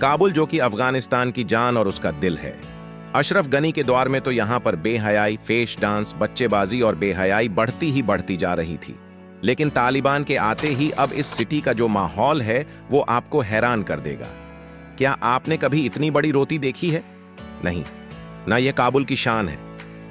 काबुल जो कि अफगानिस्तान की जान और उसका दिल है। अशरफ गनी के दौर में तो यहाँ पर बेहयाई, फेश डांस, बच्चेबाजी और बेहयाई बढ़ती ही बढ़ती जा रही थी। लेकिन तालिबान के आते ही अब इस सिटी का जो माहौल है वो आपको हैरान कर देगा। क्या आपने कभी इतनी बड़ी रोटी देखी है? नहीं, ना यह काबुल की शान है।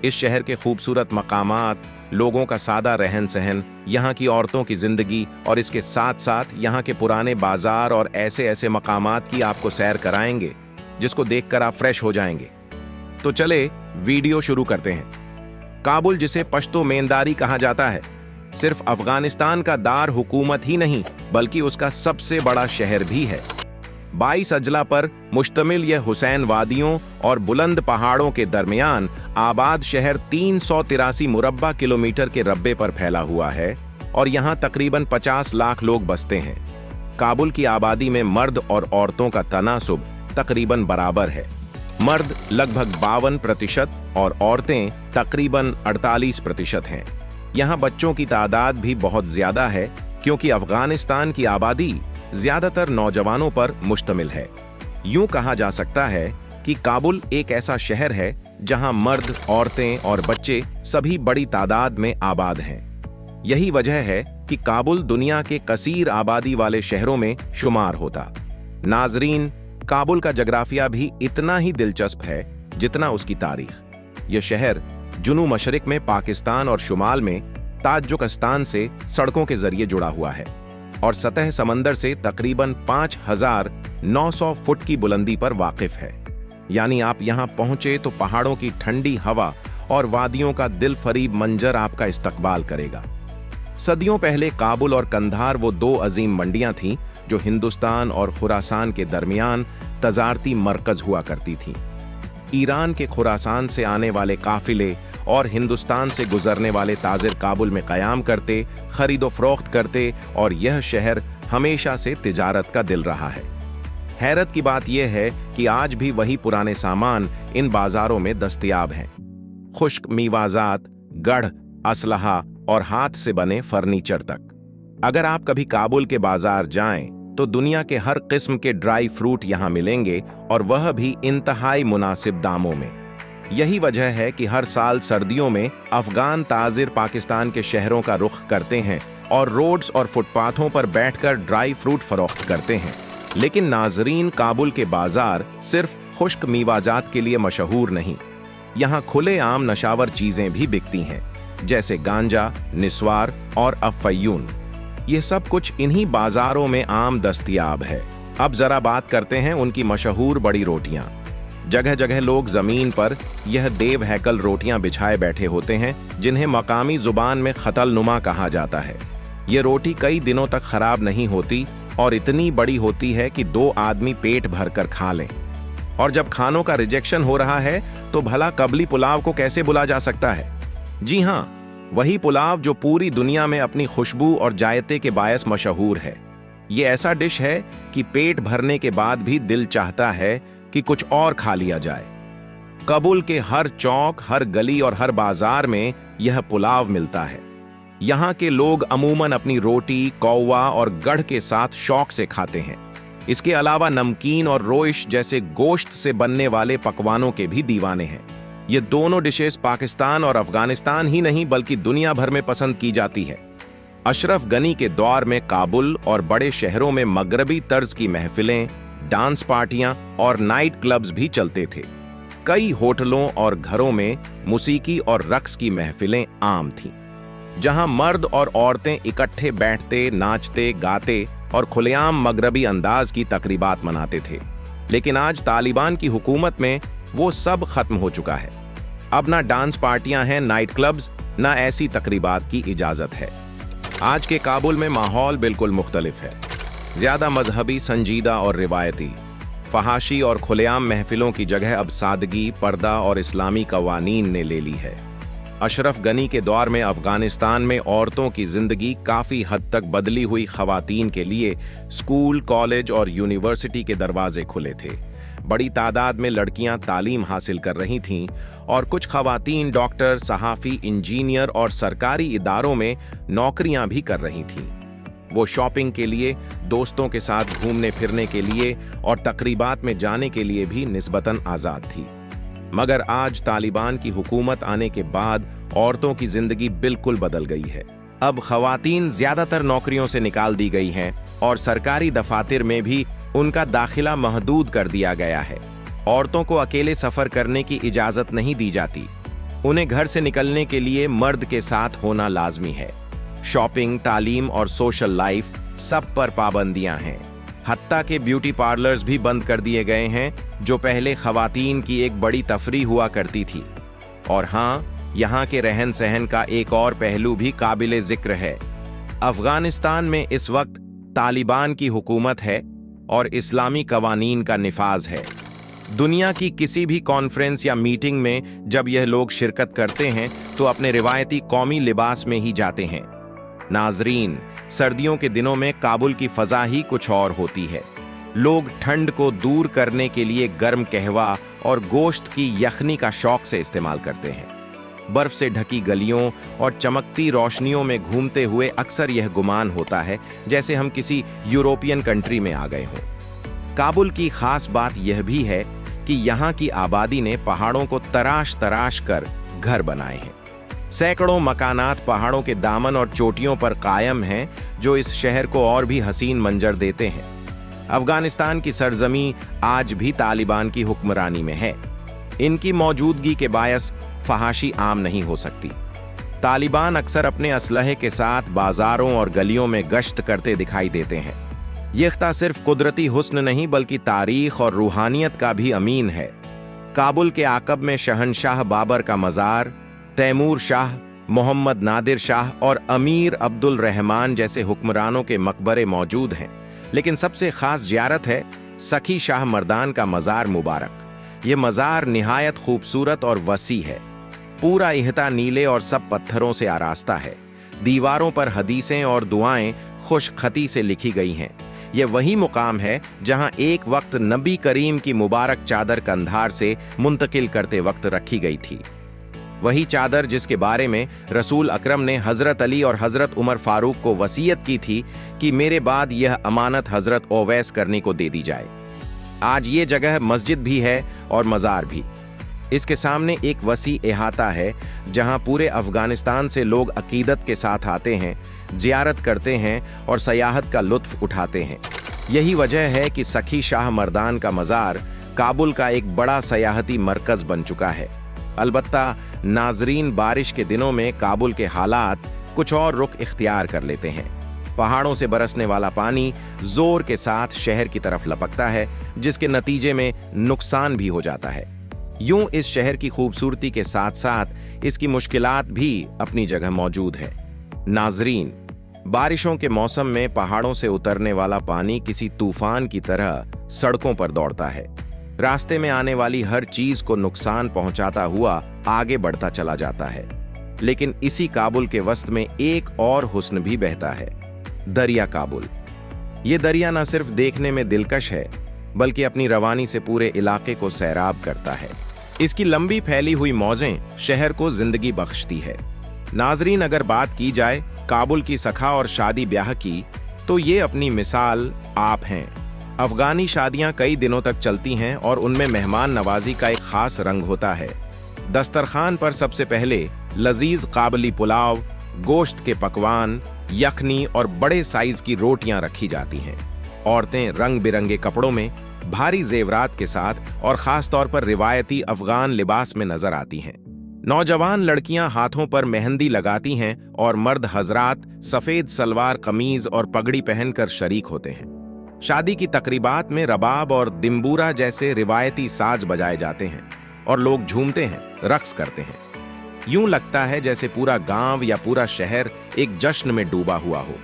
इस शहर के खूबसूरत मकामात, लोगों का सादा रहन सहन, यहाँ की औरतों की जिंदगी और इसके साथ साथ यहाँ के पुराने बाजार और ऐसे ऐसे मकामात की आपको सैर कराएंगे जिसको देखकर आप फ्रेश हो जाएंगे। तो चले वीडियो शुरू करते हैं। काबुल, जिसे पश्तो मेंदारी कहा जाता है, सिर्फ अफगानिस्तान का दार हुकूमत ही नहीं बल्कि उसका सबसे बड़ा शहर भी है। 22 अजला पर मुश्तमिल यह हुसैन वादियों और बुलंद पहाड़ों के दरमियान आबाद शहर 383 मुरब्बा किलोमीटर के रब्बे पर फैला हुआ है और यहाँ तकरीबन 50 लाख लोग बसते हैं। काबुल की आबादी में मर्द और औरतों का तनासुब तकरीबन बराबर है। मर्द लगभग 52% और औरतें तकरीबन 48% हैं। यहाँ बच्चों की तादाद भी बहुत ज्यादा है क्योंकि अफगानिस्तान की आबादी ज्यादातर नौजवानों पर मुश्तमिल है। यूं कहा जा सकता है कि काबुल एक ऐसा शहर है जहां मर्द, औरतें और बच्चे सभी बड़ी तादाद में आबाद हैं। यही वजह है कि काबुल दुनिया के कसीर आबादी वाले शहरों में शुमार होता। नाजरीन, काबुल का जगराफिया भी इतना ही दिलचस्प है जितना उसकी तारीख। यह शहर जुनू मशरिक में पाकिस्तान और शुमाल में ताजिकिस्तान से सड़कों के जरिए जुड़ा हुआ है और सतह समंदर से तकरीबन 5,900 फुट की बुलंदी पर वाकिफ है। यानी आप यहां पहुंचे तो पहाड़ों की ठंडी हवा और वादियों का दिल फरीब मंजर आपका इस्तकबाल करेगा। सदियों पहले काबुल और कंधार वो दो अजीम मंडियां थीं जो हिंदुस्तान और खुरासान के दरमियान तजारती मरकज हुआ करती थीं। ईरान के खुरासान से आने वाले काफिले और हिंदुस्तान से गुजरने वाले ताजिर काबुल में कयाम करते, खरीदो फरोख्त करते और यह शहर हमेशा से तिजारत का दिल रहा है। हैरत की बात यह है कि आज भी वही पुराने सामान इन बाजारों में दस्तयाब हैं। खुश्क मीवाजात, गढ़, असलहा और हाथ से बने फर्नीचर तक। अगर आप कभी काबुल के बाजार जाएं तो दुनिया के हर किस्म के ड्राई फ्रूट यहां मिलेंगे और वह भी इंतहाई मुनासिब दामों में। यही वजह है कि हर साल सर्दियों में अफगान ताजिर पाकिस्तान के शहरों का रुख करते हैं और रोड्स और फुटपाथों पर बैठकर ड्राई फ्रूट फरोख्त करते हैं। लेकिन नाजरीन, काबुल के बाजार सिर्फ खुश्क मीवाजात के लिए मशहूर नहीं। यहाँ खुले आम नशावर चीजें भी बिकती हैं, जैसे गांजा, निस्वार और अफयून। ये सब कुछ इन्हीं बाजारों में आम दस्तयाब है। अब जरा बात करते हैं उनकी मशहूर बड़ी रोटियां। जगह जगह लोग जमीन पर यह देव हैकल रोटियां बिछाए बैठे होते हैं जिन्हें मकामी जुबान में खतल नुमा कहा जाता है। ये रोटी कई दिनों तक खराब नहीं होती और इतनी बड़ी होती है कि 2 आदमी पेट भरकर खा लें। और जब खानों का रिजेक्शन हो रहा है तो भला कबली पुलाव को कैसे बुला जा सकता है? जी हाँ, वही पुलाव जो पूरी दुनिया में अपनी खुशबू और जायते के बायस मशहूर है। ये ऐसा डिश है कि पेट भरने के बाद भी दिल चाहता है कि कुछ और खा लिया जाए। काबुल के हर चौक, हर गली और हर बाजार में यह पुलाव मिलता है। यहाँ के लोग अमूमन अपनी रोटी, कौवा और गढ़ के साथ शौक से खाते हैं। इसके अलावा नमकीन और रोइश जैसे गोश्त से बनने वाले पकवानों के भी दीवाने हैं। ये दोनों डिशेस पाकिस्तान और अफगानिस्तान ही नहीं बल्कि दुनिया भर में पसंद की जाती है। अशरफ गनी के दौर में काबुल और बड़े शहरों में मगरबी तर्ज की महफिलें, डांस पार्टियां और नाइट क्लब्स भी चलते थे। कई होटलों और घरों में मुसीकी और रक्स की महफिलें आम थीं, जहां मर्द और औरतें इकट्ठे बैठते, नाचते, गाते और खुलेआम मगरबी अंदाज की तकरीबात मनाते थे। लेकिन आज तालिबान की हुकूमत में वो सब खत्म हो चुका है। अब ना डांस पार्टियां हैं, नाइट क्लब्स, ना ऐसी तकरीबात की इजाजत है। आज के काबुल में माहौल बिल्कुल मुख्तलिफ है। ज्यादा मजहबी, संजीदा और रिवायती। फहाशी और खुलेआम महफिलों की जगह अब सादगी, पर्दा और इस्लामी कवानीन ने ले ली है। अशरफ गनी के दौर में अफगानिस्तान में औरतों की जिंदगी काफी हद तक बदली हुई खवातीन के लिए स्कूल, कॉलेज और यूनिवर्सिटी के दरवाजे खुले थे। बड़ी तादाद में लड़कियां तालीम हासिल कर रही थीं और कुछ खवातीन डॉक्टर, सहाफ़ी, इंजीनियर और सरकारी इदारों में नौकरियां भी कर रही थीं। वो शॉपिंग के लिए, दोस्तों के साथ घूमने फिरने के लिए और तकरीबात में जाने के लिए भी निस्बतन आज़ाद थी। मगर आज तालिबान की हुकूमत आने के बाद औरतों की जिंदगी बिल्कुल बदल गई है। अब खवातीन ज्यादातर नौकरियों से निकाल दी गई हैं और सरकारी दफातर में भी उनका दाखिला महदूद कर दिया गया है। औरतों को अकेले सफर करने की इजाजत नहीं दी जाती। उन्हें घर से निकलने के लिए मर्द के साथ होना लाजमी है। शॉपिंग, तालीम और सोशल लाइफ सब पर पाबंदियां हैं। हत्ता के ब्यूटी पार्लर्स भी बंद कर दिए गए हैं, जो पहले खवातीन की एक बड़ी तफरीह हुआ करती थी। और हाँ, यहाँ के रहन सहन का एक और पहलू भी काबिले जिक्र है। अफगानिस्तान में इस वक्त तालिबान की हुकूमत है और इस्लामी कवानीन का निफाज है। दुनिया की किसी भी कॉन्फ्रेंस या मीटिंग में जब यह लोग शिरकत करते हैं तो अपने रिवायती कौमी लिबास में ही जाते हैं। नाजरीन, सर्दियों के दिनों में काबुल की फजा ही कुछ और होती है। लोग ठंड को दूर करने के लिए गर्म कहवा और गोश्त की यखनी का शौक से इस्तेमाल करते हैं। बर्फ से ढकी गलियों और चमकती रोशनियों में घूमते हुए अक्सर यह गुमान होता है जैसे हम किसी यूरोपियन कंट्री में आ गए हों। काबुल की खास बात यह भी है कि यहाँ की आबादी ने पहाड़ों को तराश तराश कर घर बनाए हैं। सैकड़ों मकानात पहाड़ों के दामन और चोटियों पर कायम हैं, जो इस शहर को और भी हसीन मंजर देते हैं। अफगानिस्तान की सरजमी आज भी तालिबान की हुक्मरानी में है। इनकी मौजूदगी के बायस फहाशी आम नहीं हो सकती। तालिबान अक्सर अपने असलहे के साथ बाजारों और गलियों में गश्त करते दिखाई देते हैं। यह खित्ता सिर्फ कुदरती हुस्न नहीं बल्कि तारीख और रूहानियत का भी अमीन है। काबुल के आकब में शहनशाह बाबर का मज़ार, तैमूर शाह, मोहम्मद नादिर शाह और अमीर अब्दुल रहमान जैसे हुक्मरानों के मकबरे मौजूद हैं। लेकिन सबसे खास ज़ियारत है सखी शाह मर्दान का मज़ार मुबारक। ये मज़ार निहायत खूबसूरत और वसी है। पूरा इहता नीले और सब पत्थरों से आरास्ता है। दीवारों पर हदीसें और दुआएं खुशखती से लिखी गई हैं। यह वही मुकाम है जहां एक वक्त नबी करीम की मुबारक चादर कंधार से मुंतकिल करते वक्त रखी गई थी। वही चादर जिसके बारे में रसूल अकरम ने हजरत अली और हजरत उमर फारूक को वसीयत की थी कि मेरे बाद यह अमानत हजरत ओवैस करने को दे दी जाए। आज ये जगह मस्जिद भी है और मज़ार भी। इसके सामने एक वसी इहाता है जहां पूरे अफगानिस्तान से लोग अकीदत के साथ आते हैं, ज़ियारत करते हैं और सयाहत का लुत्फ उठाते हैं। यही वजह है कि सखी शाह मर्दान का मज़ार काबुल का एक बड़ा सयाहती मरकज़ बन चुका है। अलबत्ता नाजरीन, बारिश के दिनों में काबुल के हालात कुछ और रुख इख्तियार कर लेते हैं। पहाड़ों से बरसने वाला पानी जोर के साथ शहर की तरफ लपकता है, जिसके नतीजे में नुकसान भी हो जाता है। यूं इस शहर की खूबसूरती के साथ साथ इसकी मुश्किलात भी अपनी जगह मौजूद है। नाजरीन, बारिशों के मौसम में पहाड़ों से उतरने वाला पानी किसी तूफान की तरह सड़कों पर दौड़ता है। रास्ते में आने वाली हर चीज को नुकसान पहुंचाता हुआ आगे बढ़ता चला जाता है। लेकिन इसी काबुल के वस्त में एक और हुस्न भी बहता है, दरिया काबुल। ये दरिया न सिर्फ देखने में दिलकश है बल्कि अपनी रवानी से पूरे इलाके को सैराब करता है। इसकी लंबी फैली हुई मौजें शहर को जिंदगी बख्शती है। नाजरीन, अगर बात की जाए काबुल की सखा और शादी ब्याह की, तो ये अपनी मिसाल आप हैं। अफगानी शादियां कई दिनों तक चलती हैं और उनमें मेहमान नवाजी का एक खास रंग होता है। दस्तरखान पर सबसे पहले लजीज काबली पुलाव, गोश्त के पकवान, यखनी और बड़े साइज की रोटियां रखी जाती हैं। औरतें रंग बिरंगे कपड़ों में, भारी जेवरात के साथ और खास तौर पर रिवायती अफगान लिबास में नजर आती हैं। नौजवान लड़कियां हाथों पर मेहंदी लगाती हैं और मर्द हजरात सफेद सलवार कमीज और पगड़ी पहनकर शरीक होते हैं। शादी की तकरीबात में रबाब और दिम्बूरा जैसे रिवायती साज बजाए जाते हैं और लोग झूमते हैं, रक्स करते हैं। यूं लगता है जैसे पूरा गांव या पूरा शहर एक जश्न में डूबा हुआ हो।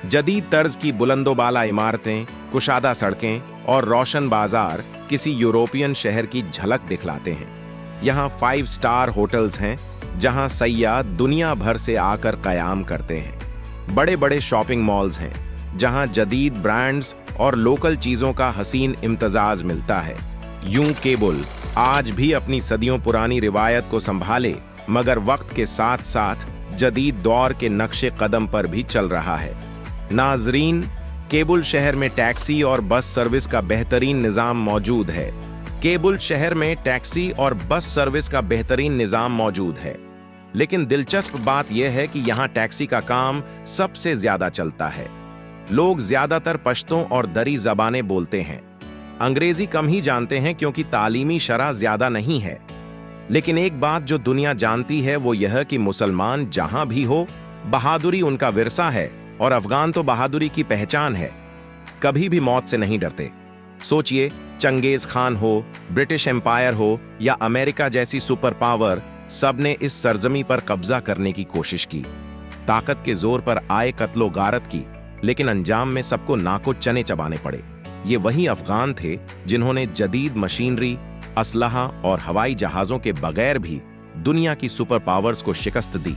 जदीद तर्ज की बुलंदोबाला इमारतें, कुशादा सड़कें और रोशन बाजार किसी यूरोपियन शहर की झलक दिखलाते हैं। यहाँ 5 स्टार होटल्स हैं जहाँ सयाह दुनिया भर से आकर कयाम करते हैं। बड़े बड़े शॉपिंग मॉल्स हैं जहाँ जदीद ब्रांड्स और लोकल चीज़ों का हसीन इम्तजाज मिलता है। यूं केबुल आज भी अपनी सदियों पुरानी रिवायत को संभाले, मगर वक्त के साथ साथ जदीद दौर के नक्शे कदम पर भी चल रहा है। नाजरीन, केबुल शहर में टैक्सी और बस सर्विस का बेहतरीन निज़ाम मौजूद है। केबुल शहर में टैक्सी और बस सर्विस का बेहतरीन निज़ाम मौजूद है, लेकिन दिलचस्प बात यह है कि यहाँ टैक्सी का काम सबसे ज्यादा चलता है। लोग ज्यादातर पश्तो और दरी जबानें बोलते हैं। अंग्रेजी कम ही जानते हैं क्योंकि तालीमी शरह ज्यादा नहीं है। लेकिन एक बात जो दुनिया जानती है वो यह कि मुसलमान जहां भी हो, बहादुरी उनका विरसा है और अफगान तो बहादुरी की पहचान है। कभी भी मौत से नहीं डरते। सोचिए, चंगेज खान हो, ब्रिटिश एम्पायर हो या अमेरिका जैसी सुपर पावर, सबने इस सरजमी पर कब्जा करने की कोशिश की। ताकत के जोर पर आए कत्लो गारत की, लेकिन अंजाम में सबको नाको चने चबाने पड़े। ये वही अफगान थे जिन्होंने जदीद मशीनरी, असलहा और हवाई जहाजों के बगैर भी दुनिया की सुपर पावर्स को शिकस्त दी।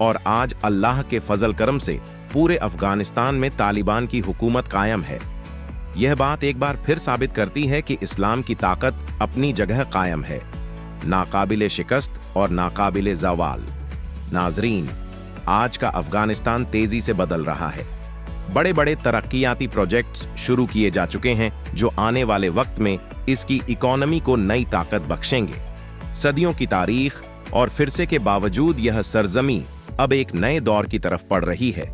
और आज अल्लाह के फजल करम से पूरे अफगानिस्तान में तालिबान की हुकूमत कायम है। यह बात एक बार फिर साबित करती है कि इस्लाम की ताकत अपनी जगह कायम है, नाकाबिले शिकस्त और नाकाबिले ज़वाल। नाजरीन, आज का अफगानिस्तान तेजी से बदल रहा है। बड़े बड़े तरक्कियाती प्रोजेक्ट्स शुरू किए जा चुके हैं जो आने वाले वक्त में इसकी इकोनॉमी को नई ताकत बख्शेंगे। सदियों की तारीख और फिरसे के बावजूद यह सरजमी अब एक नए दौर की तरफ बढ़ रही है।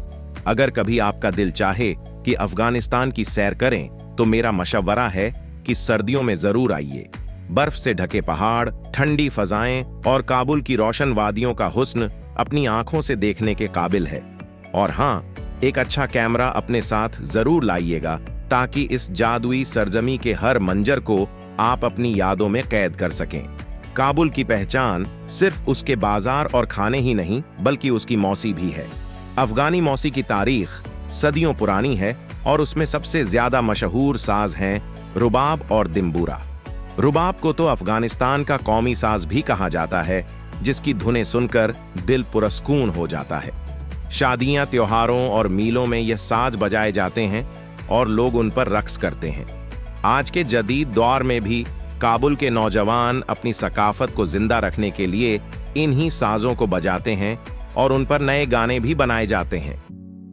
अगर कभी आपका दिल चाहे कि अफगानिस्तान की सैर करें तो मेरा मशवरा है कि सर्दियों में जरूर आइए। बर्फ से ढके पहाड़, ठंडी फजाएं और काबुल की रोशन वादियों का हुस्न अपनी आंखों से देखने के काबिल है। और हाँ, एक अच्छा कैमरा अपने साथ जरूर लाइएगा ताकि इस जादुई सरजमी के हर मंजर को आप अपनी यादों में कैद कर सकें। काबुल की पहचान सिर्फ उसके बाजार और खाने ही नहीं बल्कि उसकी मौसी भी है। अफगानी मौसी की तारीख सदियों पुरानी है और उसमें सबसे ज्यादा मशहूर साज हैं रुबाब और दिम्बूरा। रुबाब को तो अफगानिस्तान का कौमी साज भी कहा जाता है, जिसकी धुनें सुनकर दिल पुरस्कून हो जाता है। शादियां, त्योहारों और मीलों में यह साज बजाए जाते हैं और लोग उन पर रक्स करते हैं। आज के जदीद दौर में भी काबुल के नौजवान अपनी सकाफत को जिंदा रखने के लिए इन्हीं साजों को बजाते हैं और उन पर नए गाने भी बनाए जाते हैं।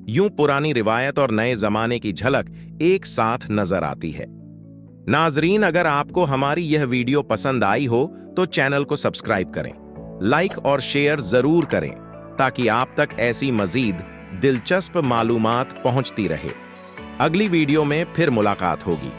यूं पुरानी रिवायत और नए जमाने की झलक एक साथ नजर आती है। नाजरीन, अगर आपको हमारी यह वीडियो पसंद आई हो तो चैनल को सब्सक्राइब करें, लाइक और शेयर जरूर करें ताकि आप तक ऐसी मजीद दिलचस्प मालूमात पहुंचती रहे। अगली वीडियो में फिर मुलाकात होगी।